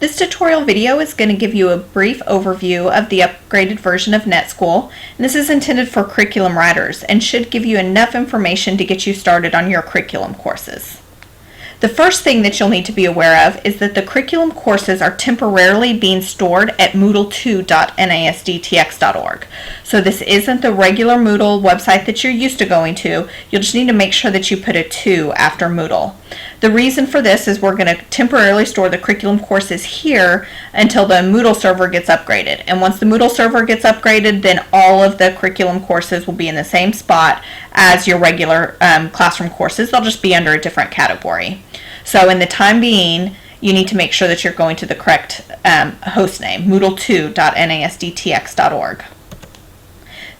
This tutorial video is going to give you a brief overview of the upgraded version of NetSchool, and this is intended for curriculum writers and should give you enough information to get you started on your curriculum courses. The first thing that you'll need to be aware of is that the curriculum courses are temporarily being stored at moodle2.nasdtx.org. So this isn't the regular Moodle website that you're used to going to. You'll just need to make sure that you put a 2 after Moodle. The reason for this is we're going to temporarily store the curriculum courses here until the Moodle server gets upgraded. And once the Moodle server gets upgraded, then all of the curriculum courses will be in the same spot as your regular classroom courses. They'll just be under a different category. So in the time being, you need to make sure that you're going to the correct host name, moodle2.nasdtx.org.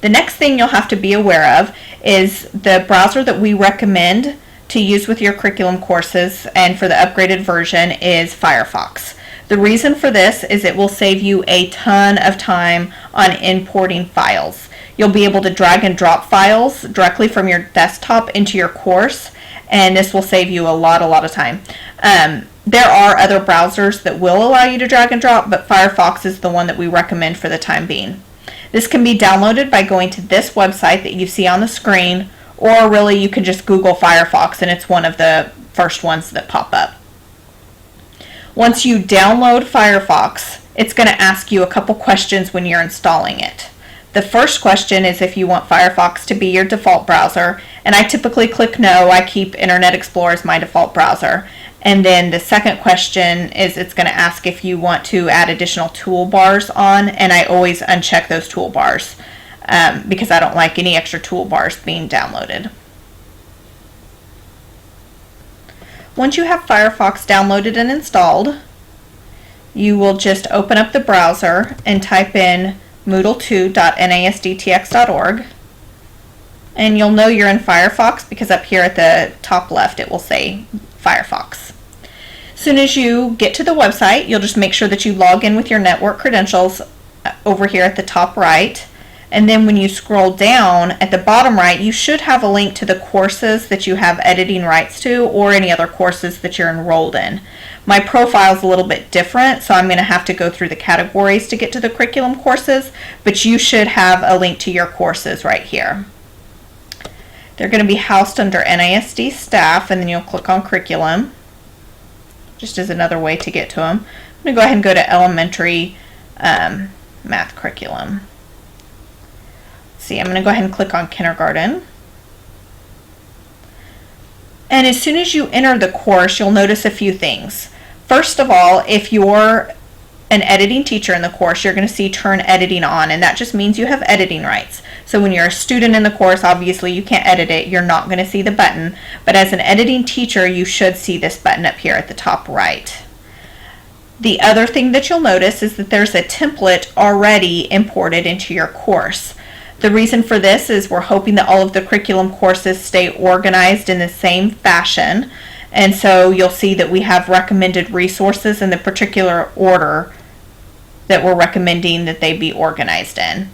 The next thing you'll have to be aware of is the browser that we recommend to use with your curriculum courses and for the upgraded version is Firefox. The reason for this is it will save you a ton of time on importing files. You'll be able to drag and drop files directly from your desktop into your course, and this will save you a lot of time. There are other browsers that will allow you to drag and drop, but Firefox is the one that we recommend for the time being. This can be downloaded by going to this website that you see on the screen, or really you can just Google Firefox and it's one of the first ones that pop up. Once you download Firefox, it's going to ask you a couple questions when you're installing it. The first question is if you want Firefox to be your default browser, and I typically click no. I keep Internet Explorer as my default browser. And then the second question is it's going to ask if you want to add additional toolbars on, and I always uncheck those toolbars because I don't like any extra toolbars being downloaded. Once you have Firefox downloaded and installed, you will just open up the browser and type in moodle2.nasdtx.org, and you'll know you're in Firefox because up here at the top left it will say Firefox. As soon as you get to the website, you'll just make sure that you log in with your network credentials over here at the top right, and then when you scroll down at the bottom right, you should have a link to the courses that you have editing rights to or any other courses that you're enrolled in. My profile is a little bit different, so I'm going to have to go through the categories to get to the curriculum courses, but you should have a link to your courses right here. They're going to be housed under NISD staff, and then you'll click on curriculum, just as another way to get to them. I'm going to go ahead and go to elementary math curriculum. See, I'm going to go ahead and click on kindergarten. And as soon as you enter the course, you'll notice a few things. First of all, if you're an editing teacher in the course, you're going to see turn editing on, and that just means you have editing rights. So when you're a student in the course, obviously you can't edit it, you're not going to see the button, but as an editing teacher, you should see this button up here at the top right. The other thing that you'll notice is that there's a template already imported into your course. The reason for this is we're hoping that all of the curriculum courses stay organized in the same fashion, and so you'll see that we have recommended resources in the particular order that we're recommending that they be organized in.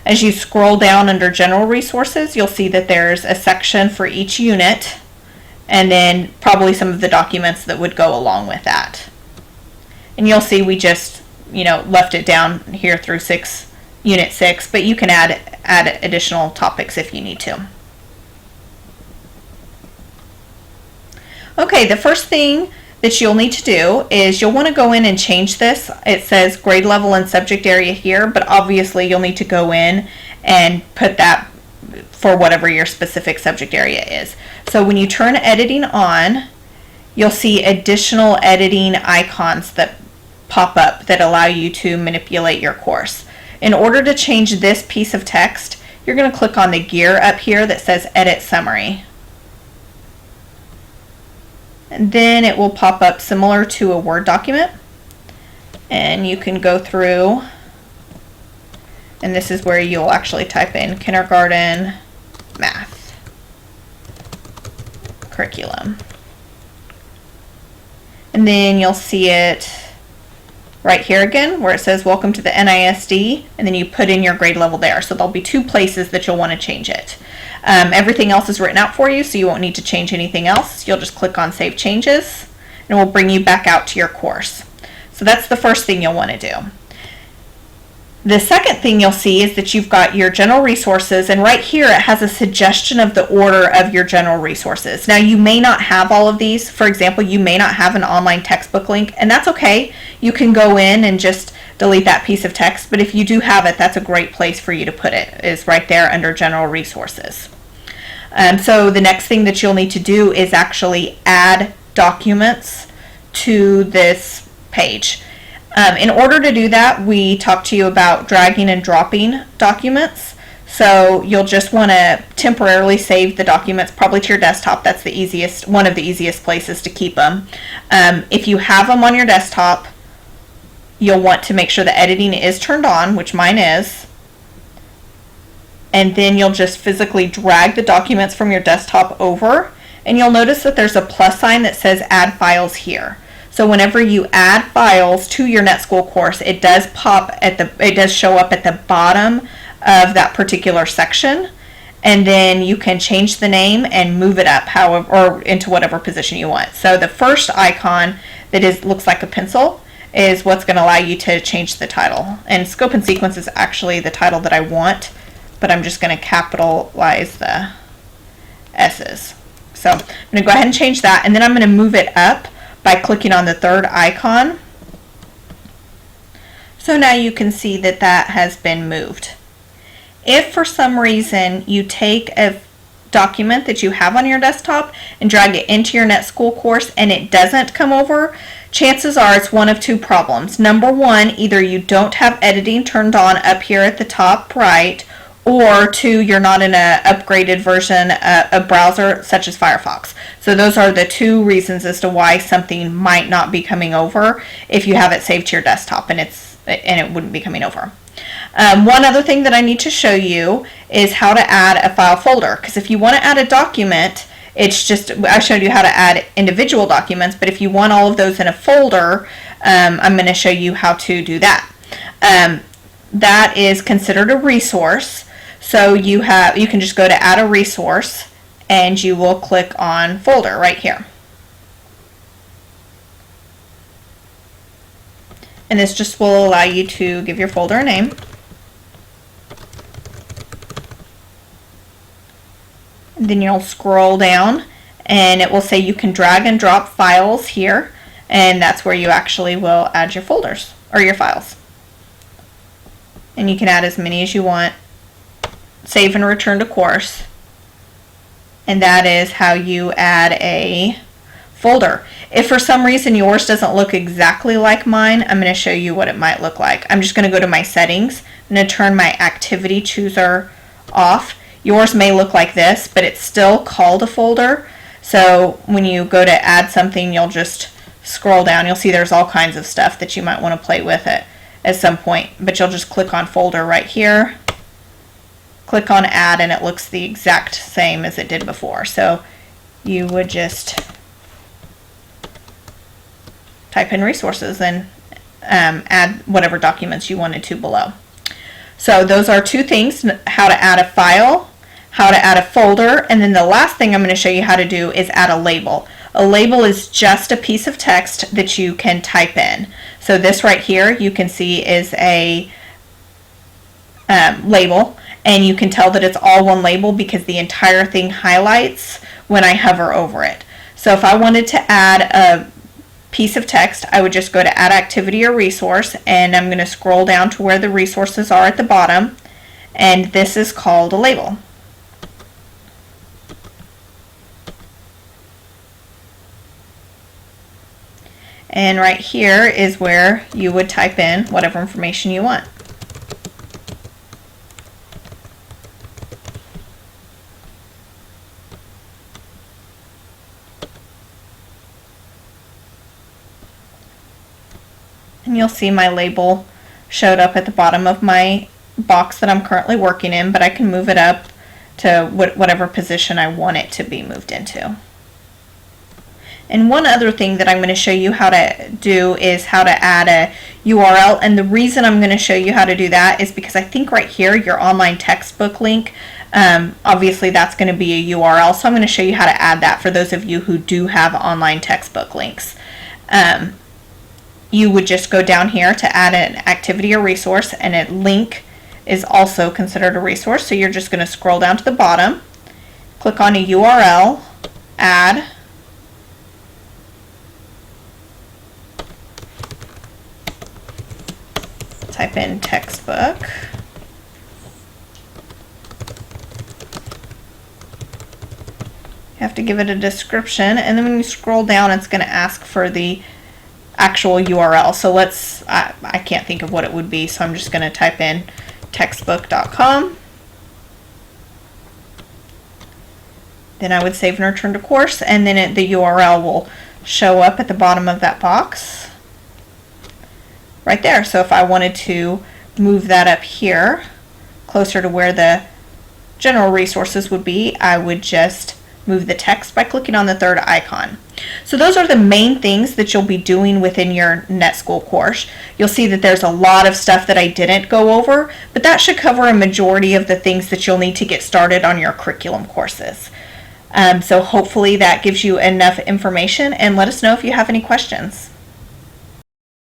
As you scroll down under general resources, you'll see that there's a section for each unit, and then probably some of the documents that would go along with that. And you'll see we just left it down here through Unit 6, but you can add additional topics if you need to. Okay, the first thing that you'll need to do is you'll want to go in and change this. It says grade level and subject area here, but obviously you'll need to go in and put that for whatever your specific subject area is. So when you turn editing on, you'll see additional editing icons that pop up that allow you to manipulate your course. In order to change this piece of text, you're going to click on the gear up here that says Edit Summary. And then it will pop up similar to a Word document. And you can go through, and this is where you'll actually type in kindergarten math curriculum. And then you'll see it right here again where it says welcome to the NISD, and then you put in your grade level there. So there'll be 2 places that you'll want to change it. Everything else is written out for you, so you won't need to change anything else. You'll just click on Save Changes, and it will bring you back out to your course. So that's the first thing you'll want to do. The second thing you'll see is that you've got your general resources, and right here it has a suggestion of the order of your general resources. Now you may not have all of these. For example, you may not have an online textbook link, and that's okay. You can go in and just delete that piece of text, but if you do have it, that's a great place for you to put it, is right there under general resources. So the next thing that you'll need to do is actually add documents to this page. In order to do that, we talked to you about dragging and dropping documents. So you'll just want to temporarily save the documents, probably to your desktop. That's the easiest, one of the easiest places to keep them. If you have them on your desktop, you'll want to make sure the editing is turned on, which mine is. And then you'll just physically drag the documents from your desktop over, and you'll notice that there's a plus sign that says add files here. So whenever you add files to your NetSchool course, it does show up at the bottom of that particular section, and then you can change the name and move it up however, or into whatever position you want. So the first icon that looks like a pencil is what's going to allow you to change the title. And scope and sequence is actually the title that I want, but I'm just going to capitalize the S's. So I'm going to go ahead and change that, and then I'm going to move it up by clicking on the third icon. So now you can see that that has been moved. If for some reason you take a document that you have on your desktop and drag it into your NetSchool course and it doesn't come over, chances are it's one of two problems. Number one, either you don't have editing turned on up here at the top right, or two, you're not in an upgraded version of browser such as Firefox. So those are the two reasons as to why something might not be coming over if you have it saved to your desktop and it wouldn't be coming over. One other thing that I need to show you is how to add a file folder, because if you want to add a document, it's just, I showed you how to add individual documents, but if you want all of those in a folder, I'm going to show you how to do that. That is considered a resource. So you can just go to add a resource and you will click on folder right here. And this just will allow you to give your folder a name. And then you'll scroll down and it will say you can drag and drop files here, and that's where you actually will add your folders or your files. And you can add as many as you want. Save and return to course, and that is how you add a folder. If for some reason yours doesn't look exactly like mine, I'm going to show you what it might look like. I'm just going to go to my settings. I'm going to turn my activity chooser off. Yours may look like this, but it's still called a folder. So when you go to add something, you'll just scroll down. You'll see there's all kinds of stuff that you might want to play with it at some point, but you'll just click on folder right here. Click on add, and it looks the exact same as it did before. So you would just type in resources and add whatever documents you wanted to below. So those are two things: how to add a file, how to add a folder, and then the last thing I'm going to show you how to do is add a label. A label is just a piece of text that you can type in. So this right here you can see is a label. And you can tell that it's all one label because the entire thing highlights when I hover over it. So if I wanted to add a piece of text, I would just go to add activity or resource, and I'm going to scroll down to where the resources are at the bottom, and this is called a label. And right here is where you would type in whatever information you want. And you'll see my label showed up at the bottom of my box that I'm currently working in, but I can move it up to whatever position I want it to be moved into. And one other thing that I'm going to show you how to do is how to add a URL, and the reason I'm going to show you how to do that is because I think right here, your online textbook link, obviously that's going to be a URL, so I'm going to show you how to add that for those of you who do have online textbook links. you would just go down here to add an activity or resource, and a link is also considered a resource. So you're just going to scroll down to the bottom, click on a URL, add, type in textbook, you have to give it a description, and then when you scroll down it's going to ask for the actual URL. So I can't think of what it would be, so I'm just going to type in textbook.com. Then I would save and return to course, and then the URL will show up at the bottom of that box right there. So if I wanted to move that up here closer to where the general resources would be, I would just move the text by clicking on the third icon. So those are the main things that you'll be doing within your NetSchool course. You'll see that there's a lot of stuff that I didn't go over, but that should cover a majority of the things that you'll need to get started on your curriculum courses. So hopefully that gives you enough information, and let us know if you have any questions.